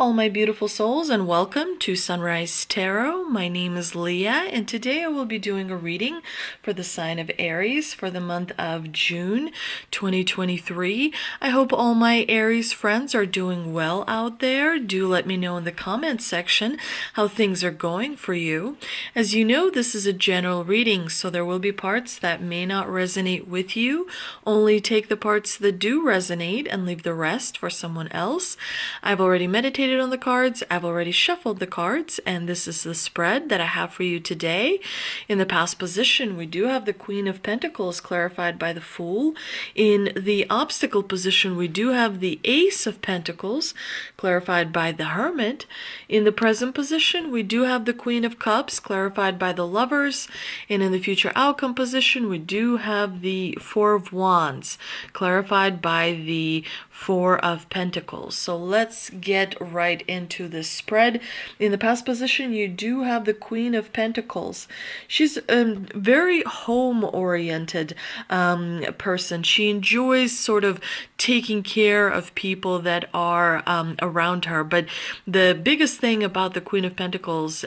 all my beautiful souls, and welcome to Sunrise Tarot. My name is Leah, and today I will be doing a reading for the sign of Aries for the month of June 2023. I hope all my Aries friends are doing well out there. Do let me know in the comments section how things are going for you. As you know, this is a general reading, so there will be parts that may not resonate with you. Only take the parts that do resonate and leave the rest for someone else. I've already meditated on the cards, I've already shuffled the cards, and this is the spread that I have for you today. In the past position, we do have the Queen of Pentacles clarified by the Fool. In the obstacle position, we do have the Ace of Pentacles clarified by the Hermit. In the present position, we do have the Queen of Cups clarified by the Lovers. And in the future outcome position, we do have the Four of Wands clarified by the Four of Pentacles. So let's get right into this spread. In the past position, you do have the Queen of Pentacles. She's a very home-oriented person. She enjoys sort of taking care of people that are around her. But the biggest thing about the Queen of Pentacles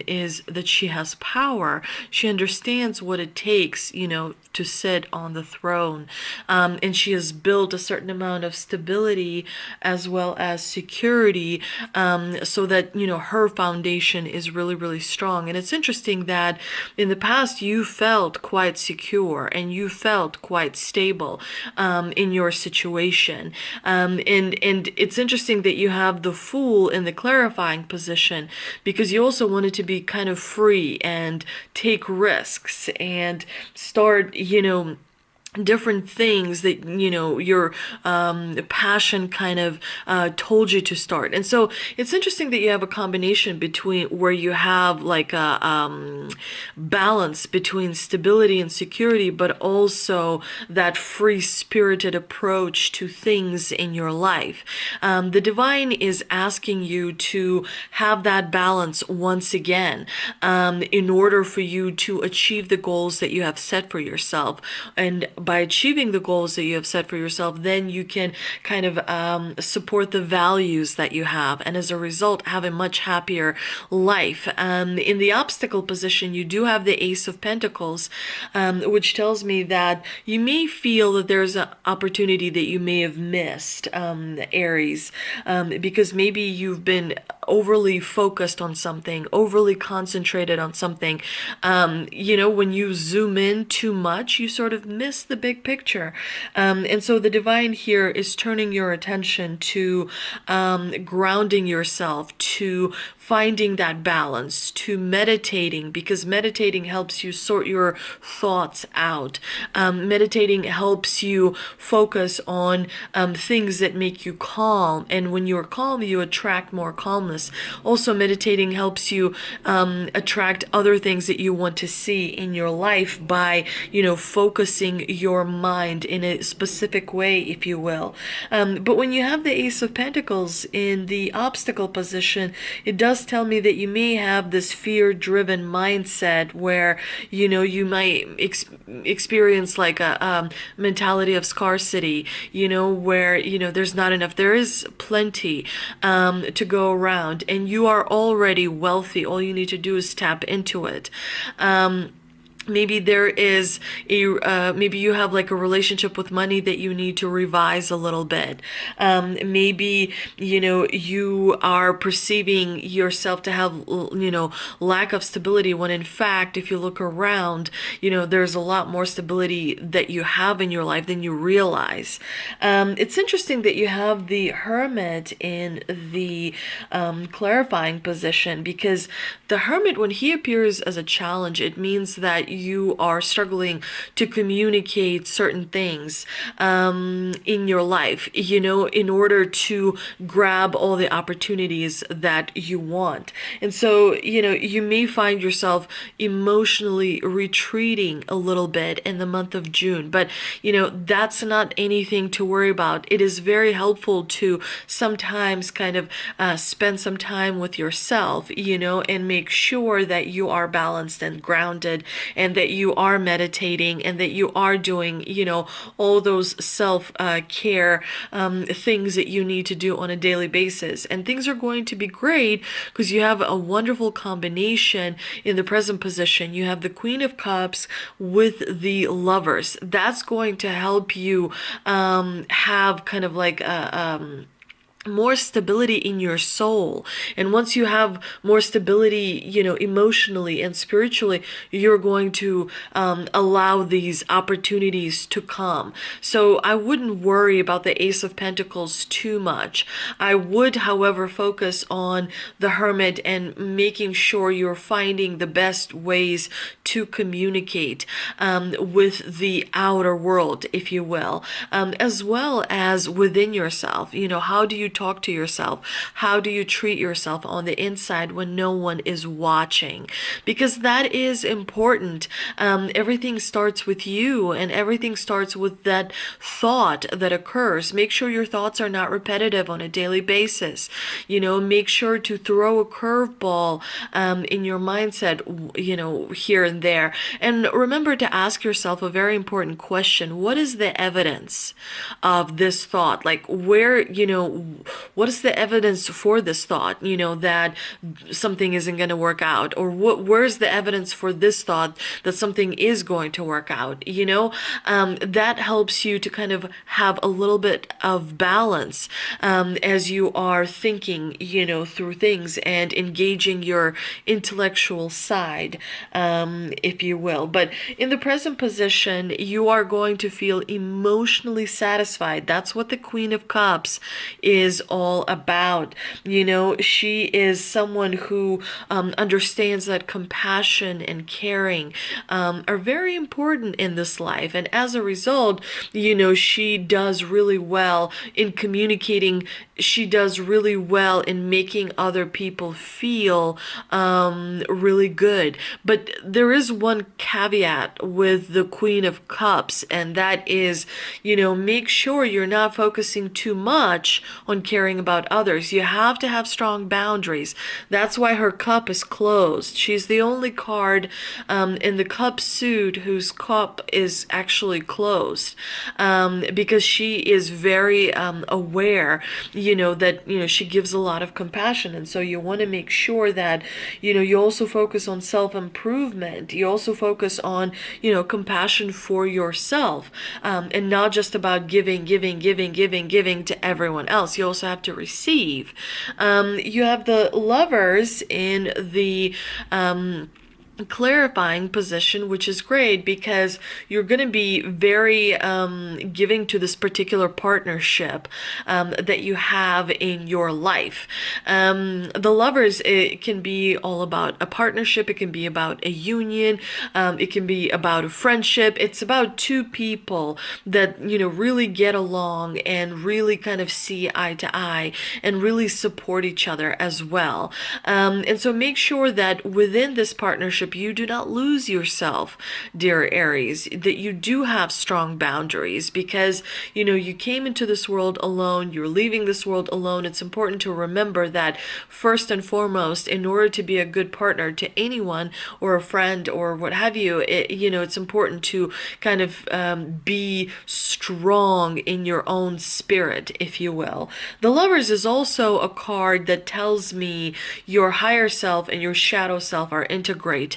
is that she has power. She understands what it takes, to sit on the throne. And she has built a certain amount of stability as well as security, so that, her foundation is really, really strong. And it's interesting that in the past you felt quite secure and you felt quite stable in your situation. And it's interesting that you have the Fool in the clarifying position, because you also wanted to be kind of free and take risks and start, different things that your passion kind of told you to start. And so it's interesting that you have a combination between where you have like a balance between stability and security, but also that free-spirited approach to things in your life. The divine is asking you to have that balance once again, in order for you to achieve the goals that you have set for yourself. And by achieving the goals that you have set for yourself, then you can kind of support the values that you have, and as a result have a much happier life. In the obstacle position, you do have the Ace of Pentacles, which tells me that you may feel that there's an opportunity that you may have missed, Aries, because maybe you've been overly focused on something, overly concentrated on something. When you zoom in too much, you sort of miss the big picture. And so the divine here is turning your attention to grounding yourself, to finding that balance, to meditating, because meditating helps you sort your thoughts out. Meditating helps you focus on things that make you calm, and when you're calm, you attract more calmness. Also, meditating helps you attract other things that you want to see in your life by, focusing your mind in a specific way, if you will. But when you have the Ace of Pentacles in the obstacle position, it does tell me that you may have this fear-driven mindset where, you might experience like a mentality of scarcity, where, there's not enough. There is plenty to go around, and you are already wealthy. All you need to do is tap into it. Maybe there is maybe you have like a relationship with money that you need to revise a little bit. Maybe, you are perceiving yourself to have, lack of stability, when in fact, if you look around, there's a lot more stability that you have in your life than you realize. It's interesting that you have the Hermit in the clarifying position, because the Hermit, when he appears as a challenge, it means that you are struggling to communicate certain things in your life, in order to grab all the opportunities that you want. And so, you may find yourself emotionally retreating a little bit in the month of June, but, that's not anything to worry about. It is very helpful to sometimes kind of spend some time with yourself, and make sure that you are balanced and grounded and that you are meditating, and that you are doing, all those self-care things that you need to do on a daily basis. And things are going to be great because you have a wonderful combination in the present position. You have the Queen of Cups with the Lovers. That's going to help you have kind of like more stability in your soul. And once you have more stability, emotionally and spiritually, you're going to allow these opportunities to come. So I wouldn't worry about the Ace of Pentacles too much. I would, however, focus on the Hermit and making sure you're finding the best ways to communicate with the outer world, if you will, as well as within yourself. How do you talk to yourself? How do you treat yourself on the inside when no one is watching? Because that is important. Everything starts with you, and everything starts with that thought that occurs. Make sure your thoughts are not repetitive on a daily basis. Make sure to throw a curveball in your mindset, here and there. And remember to ask yourself a very important question. What is the evidence of this thought? Like, what is the evidence for this thought, that something isn't going to work out? Or where's the evidence for this thought that something is going to work out? That helps you to kind of have a little bit of balance as you are thinking, through things and engaging your intellectual side, if you will. But in the present position, you are going to feel emotionally satisfied. That's what the Queen of Cups is all about. She is someone who understands that compassion and caring are very important in this life. And as a result, she does really well in communicating. She does really well in making other people feel really good. But there is one caveat with the Queen of Cups, and that is, make sure you're not focusing too much on caring about others. You have to have strong boundaries. That's why her cup is closed. She's the only card in the cup suit whose cup is actually closed, because she is very aware, that, she gives a lot of compassion. And so you want to make sure that, you also focus on self-improvement. You also focus on, compassion for yourself, and not just about giving to everyone else. You also have to receive. You have the Lovers in the clarifying position, which is great because you're going to be very giving to this particular partnership that you have in your life. The Lovers, it can be all about a partnership. It can be about a union. It can be about a friendship. It's about two people that, really get along and really kind of see eye to eye and really support each other as well. And so make sure that within this partnership, you do not lose yourself, dear Aries, that you do have strong boundaries because, you came into this world alone, you're leaving this world alone. It's important to remember that first and foremost, in order to be a good partner to anyone or a friend or what have you, it's important to kind of be strong in your own spirit, if you will. The Lovers is also a card that tells me your higher self and your shadow self are integrated.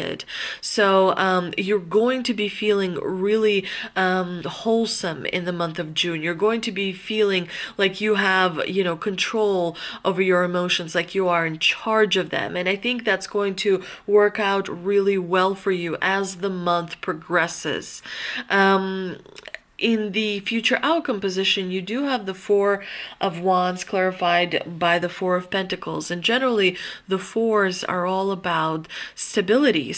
So you're going to be feeling really wholesome in the month of June. You're going to be feeling like you have, control over your emotions, like you are in charge of them. And I think that's going to work out really well for you as the month progresses. In the future outcome position, you do have the Four of Wands clarified by the Four of Pentacles. And generally, the fours are all about stability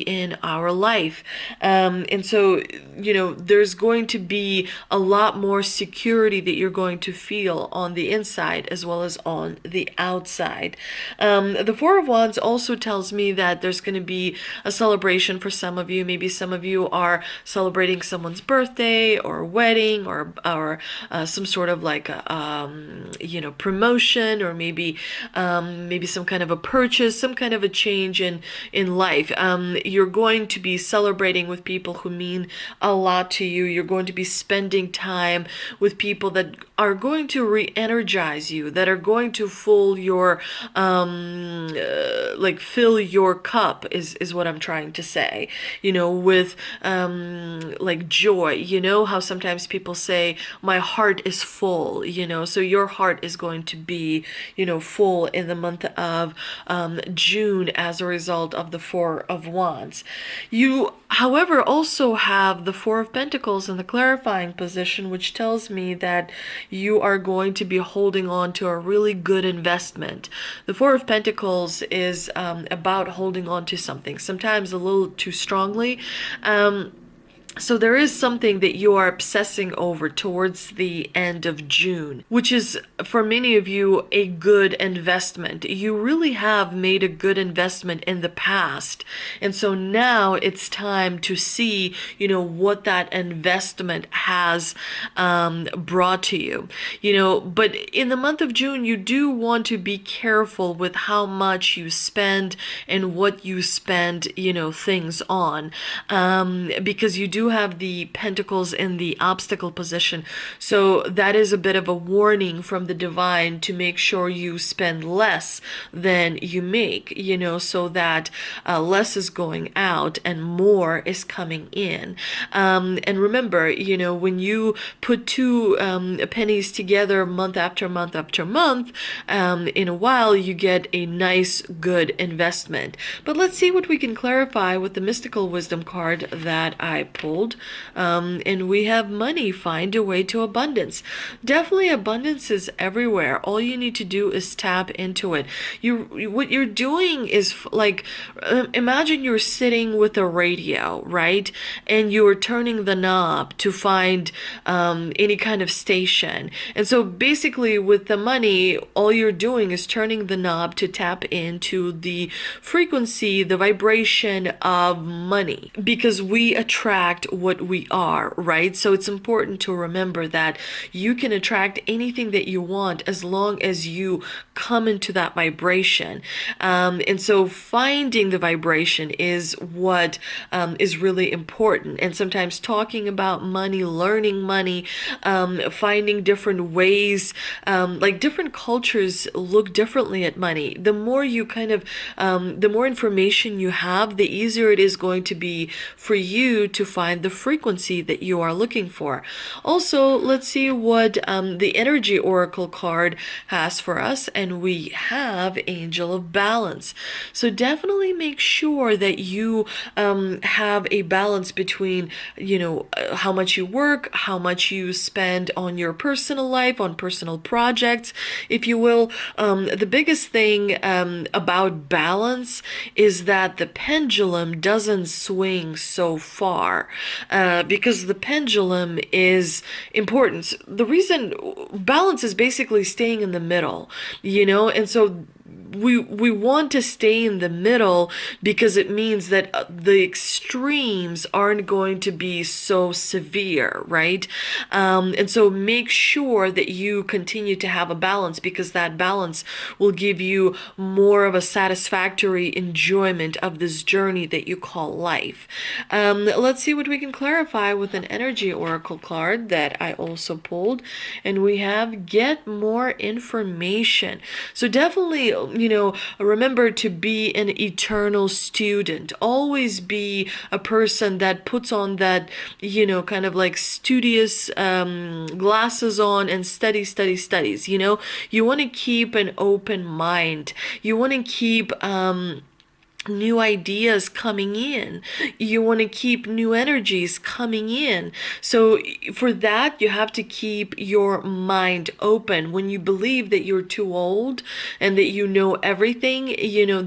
in our life. And so, there's going to be a lot more security that you're going to feel on the inside as well as on the outside. The Four of Wands also tells me that there's going to be a celebration for some of you. Maybe some of you are celebrating someone's birthday, birthday or wedding or some sort of like a, promotion, or maybe some kind of a purchase, some kind of a change in life. You're going to be celebrating with people who mean a lot to you. You're going to be spending time with people that are going to re-energize you, that are going to fill your fill your cup is what I'm trying to say, with like joy. How sometimes people say my heart is full, so your heart is going to be full in the month of June as a result of the Four of Wands. You, however, also have the Four of Pentacles in the clarifying position, which tells me that you are going to be holding on to a really good investment. The Four of Pentacles is about holding on to something, sometimes a little too strongly. So there is something that you are obsessing over towards the end of June, which is for many of you a good investment. You really have made a good investment in the past. And so now it's time to see, what that investment has brought to you. But in the month of June, you do want to be careful with how much you spend and what you spend, things on. Because you do have the pentacles in the obstacle position. So that is a bit of a warning from the divine to make sure you spend less than you make, so that less is going out and more is coming in. And remember, when you put two pennies together month after month after month, in a while you get a nice, good investment. But let's see what we can clarify with the mystical wisdom card that I pulled. And we have money, find a way to abundance. Definitely abundance is everywhere. All you need to do is tap into it. What you're doing is like, imagine you're sitting with a radio, right? And you're turning the knob to find any kind of station. And so basically with the money, all you're doing is turning the knob to tap into the frequency, the vibration of money, because we attract what we are, right? So it's important to remember that you can attract anything that you want as long as you come into that vibration. And so finding the vibration is what is really important. And sometimes talking about money, learning money, finding different ways, like different cultures look differently at money. The more you the more information you have, the easier it is going to be for you to find the frequency that you are looking for. Also, let's see what the energy oracle card has for us, and we have Angel of Balance. So definitely make sure that you have a balance between how much you work, how much you spend on your personal life, on personal projects, if you will. The biggest thing about balance is that the pendulum doesn't swing so far, because the pendulum is important. The reason balance is basically staying in the middle, and so we want to stay in the middle because it means that the extremes aren't going to be so severe, right? And so make sure that you continue to have a balance, because that balance will give you more of a satisfactory enjoyment of this journey that you call life. Let's see what we can clarify with an energy oracle card that I also pulled, and we have get more information. So definitely, remember to be an eternal student. Always be a person that puts on that, kind of like studious glasses on and studies. You want to keep an open mind. You want to keep new ideas coming in. You want to keep new energies coming in. So for that, you have to keep your mind open. When you believe that you're too old and that you know everything,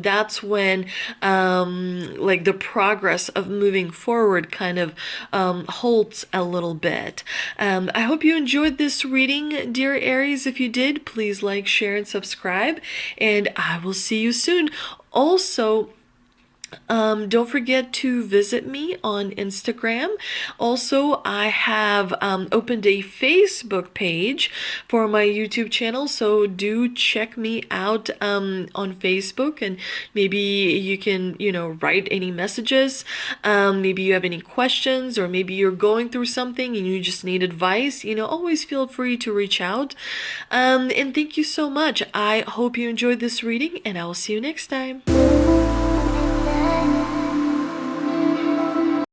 that's when like the progress of moving forward kind of halts a little bit. I hope you enjoyed this reading, dear Aries. If you did, please like, share, and subscribe, and I will see you soon. Also, Don't forget to visit me on Instagram. Also, I have opened a Facebook page for my YouTube channel, so do check me out on Facebook, and maybe you can, write any messages. Maybe you have any questions, or maybe you're going through something and you just need advice. Always feel free to reach out. And thank you so much. I hope you enjoyed this reading, and I will see you next time.